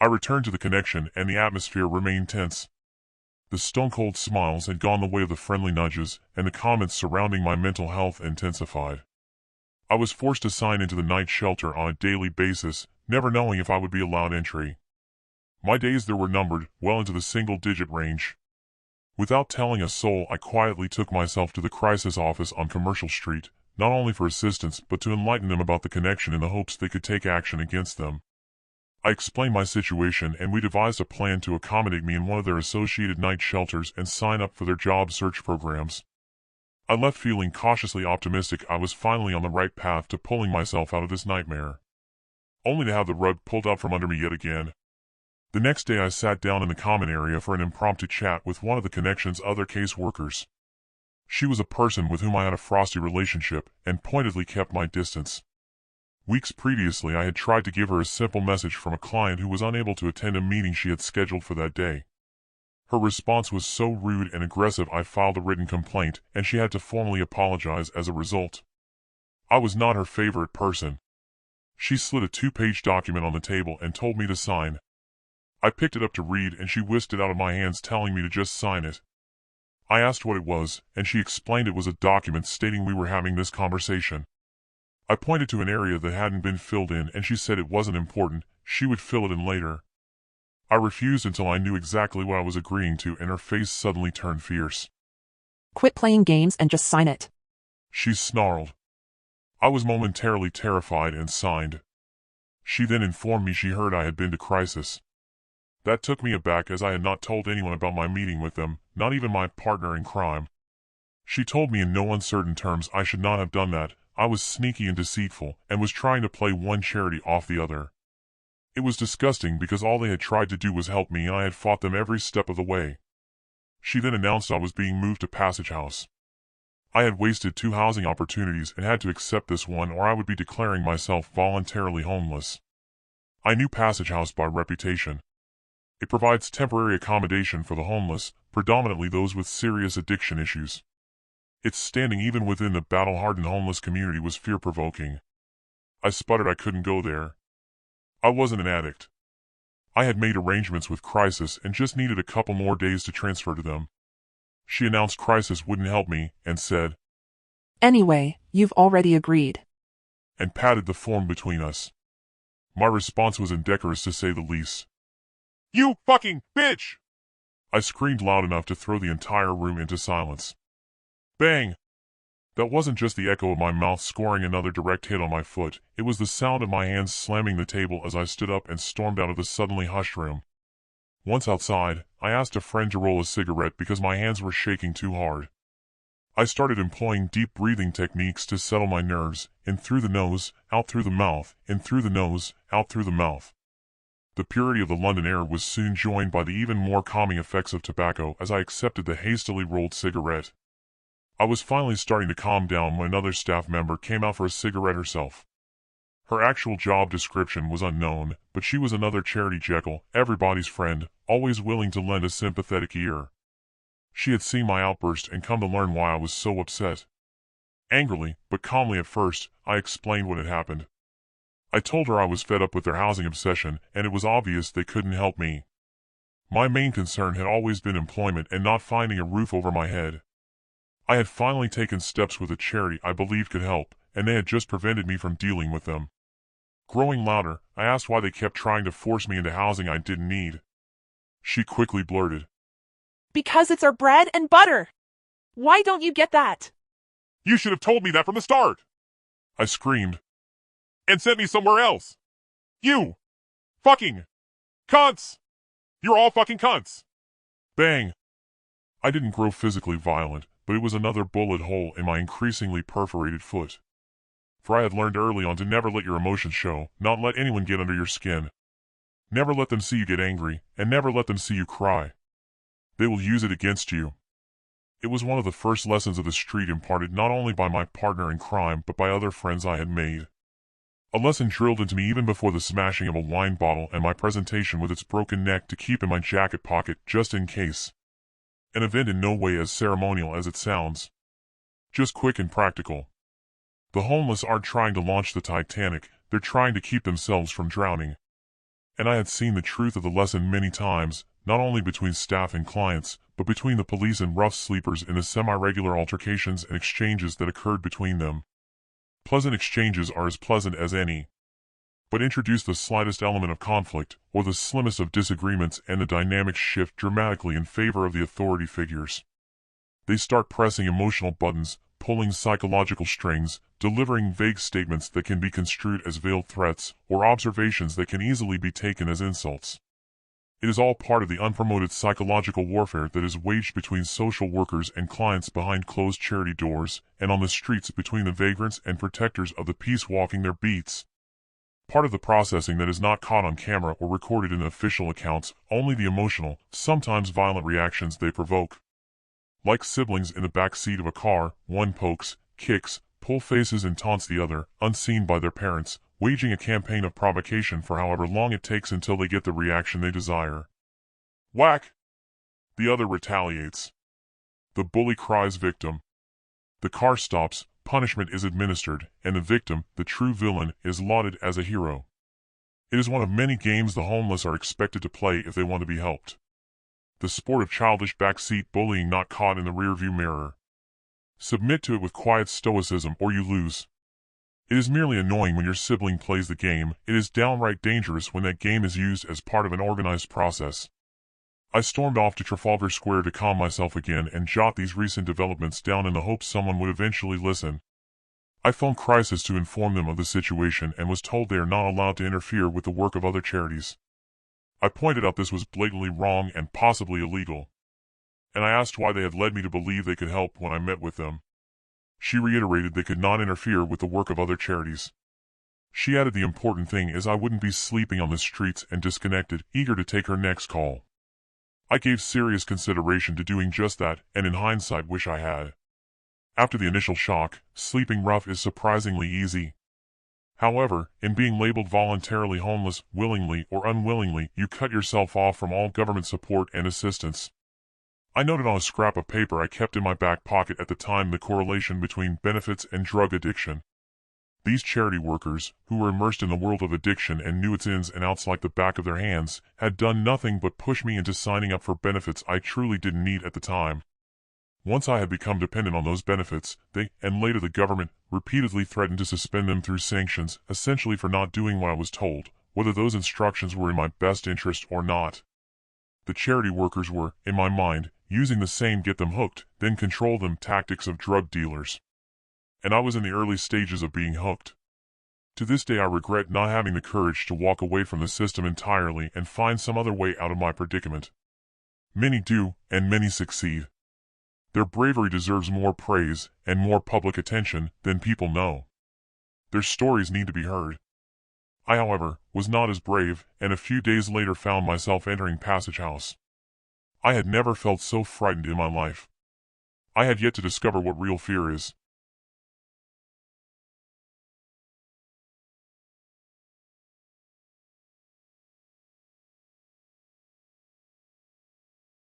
I returned to the connection, and the atmosphere remained tense. The stone-cold smiles had gone the way of the friendly nudges, and the comments surrounding my mental health intensified. I was forced to sign into the night shelter on a daily basis, never knowing if I would be allowed entry. My days there were numbered, well into the single-digit range. Without telling a soul, I quietly took myself to the crisis office on Commercial Street, not only for assistance, but to enlighten them about the connection in the hopes they could take action against them. I explained my situation, and we devised a plan to accommodate me in one of their associated night shelters and sign up for their job search programs. I left feeling cautiously optimistic I was finally on the right path to pulling myself out of this nightmare, only to have the rug pulled out from under me yet again. The next day I sat down in the common area for an impromptu chat with one of the connection's other case workers. She was a person with whom I had a frosty relationship, and pointedly kept my distance. Weeks previously I had tried to give her a simple message from a client who was unable to attend a meeting she had scheduled for that day. Her response was so rude and aggressive I filed a written complaint, and she had to formally apologize as a result. I was not her favorite person. She slid a 2-page document on the table and told me to sign. I picked it up to read, and she whisked it out of my hands, telling me to just sign it. I asked what it was, and she explained it was a document stating we were having this conversation. I pointed to an area that hadn't been filled in, and she said it wasn't important, she would fill it in later. I refused until I knew exactly what I was agreeing to, and her face suddenly turned fierce. "Quit playing games and just sign it," she snarled. I was momentarily terrified and signed. She then informed me she heard I had been to Crisis. That took me aback, as I had not told anyone about my meeting with them, not even my partner in crime. She told me in no uncertain terms I should not have done that. I was sneaky and deceitful, and was trying to play one charity off the other. It was disgusting, because all they had tried to do was help me, and I had fought them every step of the way. She then announced I was being moved to Passage House. I had wasted 2 housing opportunities and had to accept this one, or I would be declaring myself voluntarily homeless. I knew Passage House by reputation. It provides temporary accommodation for the homeless, predominantly those with serious addiction issues. Its standing even within the battle-hardened homeless community was fear-provoking. I sputtered I couldn't go there. I wasn't an addict. I had made arrangements with Crisis and just needed a couple more days to transfer to them. She announced Crisis wouldn't help me, and said, "Anyway, you've already agreed," and patted the form between us. My response was indecorous, to say the least. "You fucking bitch!" I screamed loud enough to throw the entire room into silence. Bang! That wasn't just the echo of my mouth scoring another direct hit on my foot, it was the sound of my hands slamming the table as I stood up and stormed out of the suddenly hushed room. Once outside, I asked a friend to roll a cigarette because my hands were shaking too hard. I started employing deep breathing techniques to settle my nerves, in through the nose, out through the mouth, in through the nose, out through the mouth. The purity of the London air was soon joined by the even more calming effects of tobacco as I accepted the hastily rolled cigarette. I was finally starting to calm down when another staff member came out for a cigarette herself. Her actual job description was unknown, but she was another Charity Jekyll, everybody's friend, always willing to lend a sympathetic ear. She had seen my outburst and come to learn why I was so upset. Angrily, but calmly at first, I explained what had happened. I told her I was fed up with their housing obsession, and it was obvious they couldn't help me. My main concern had always been employment and not finding a roof over my head. I had finally taken steps with a charity I believed could help, and they had just prevented me from dealing with them. Growing louder, I asked why they kept trying to force me into housing I didn't need. She quickly blurted, "Because it's our bread and butter. Why don't you get that?" "You should have told me that from the start!" I screamed. "And sent me somewhere else! You! Fucking! Cunts! You're all fucking cunts!" Bang! I didn't grow physically violent, but it was another bullet hole in my increasingly perforated foot. For I had learned early on to never let your emotions show, not let anyone get under your skin. Never let them see you get angry, and never let them see you cry. They will use it against you. It was one of the first lessons of the street imparted not only by my partner in crime but by other friends I had made. A lesson drilled into me even before the smashing of a wine bottle and my presentation with its broken neck to keep in my jacket pocket just in case. An event in no way as ceremonial as it sounds. Just quick and practical. The homeless aren't trying to launch the Titanic, they're trying to keep themselves from drowning. And I had seen the truth of the lesson many times, not only between staff and clients, but between the police and rough sleepers in the semi-regular altercations and exchanges that occurred between them. Pleasant exchanges are as pleasant as any. But introduce the slightest element of conflict, or the slimmest of disagreements, and the dynamics shift dramatically in favor of the authority figures. They start pressing emotional buttons, pulling psychological strings, delivering vague statements that can be construed as veiled threats, or observations that can easily be taken as insults. It is all part of the unpromoted psychological warfare that is waged between social workers and clients behind closed charity doors, and on the streets between the vagrants and protectors of the peace walking their beats. Part of the processing that is not caught on camera or recorded in the official accounts, only the emotional, sometimes violent reactions they provoke. Like siblings in the back seat of a car, one pokes, kicks, pulls faces and taunts the other, unseen by their parents, waging a campaign of provocation for however long it takes until they get the reaction they desire. Whack! The other retaliates. The bully cries victim. The car stops, punishment is administered, and the victim, the true villain, is lauded as a hero. It is one of many games the homeless are expected to play if they want to be helped. The sport of childish backseat bullying not caught in the rearview mirror. Submit to it with quiet stoicism or you lose. It is merely annoying when your sibling plays the game. It is downright dangerous when that game is used as part of an organized process. I stormed off to Trafalgar Square to calm myself again and jot these recent developments down in the hope someone would eventually listen. I phoned Crisis to inform them of the situation and was told they are not allowed to interfere with the work of other charities. I pointed out this was blatantly wrong and possibly illegal, and I asked why they had led me to believe they could help when I met with them. She reiterated they could not interfere with the work of other charities. She added the important thing is I wouldn't be sleeping on the streets and disconnected, eager to take her next call. I gave serious consideration to doing just that, and in hindsight wish I had. After the initial shock, sleeping rough is surprisingly easy. However, in being labeled voluntarily homeless, willingly or unwillingly, you cut yourself off from all government support and assistance. I noted on a scrap of paper I kept in my back pocket at the time the correlation between benefits and drug addiction. These charity workers, who were immersed in the world of addiction and knew its ins and outs like the back of their hands, had done nothing but push me into signing up for benefits I truly didn't need at the time. Once I had become dependent on those benefits, they, and later the government, repeatedly threatened to suspend them through sanctions, essentially for not doing what I was told, whether those instructions were in my best interest or not. The charity workers were, in my mind, using the same get them hooked, then control them tactics of drug dealers. And I was in the early stages of being hooked. To this day I regret not having the courage to walk away from the system entirely and find some other way out of my predicament. Many do, and many succeed. Their bravery deserves more praise and more public attention than people know. Their stories need to be heard. I, however, was not as brave, and a few days later found myself entering Passage House. I had never felt so frightened in my life. I had yet to discover what real fear is.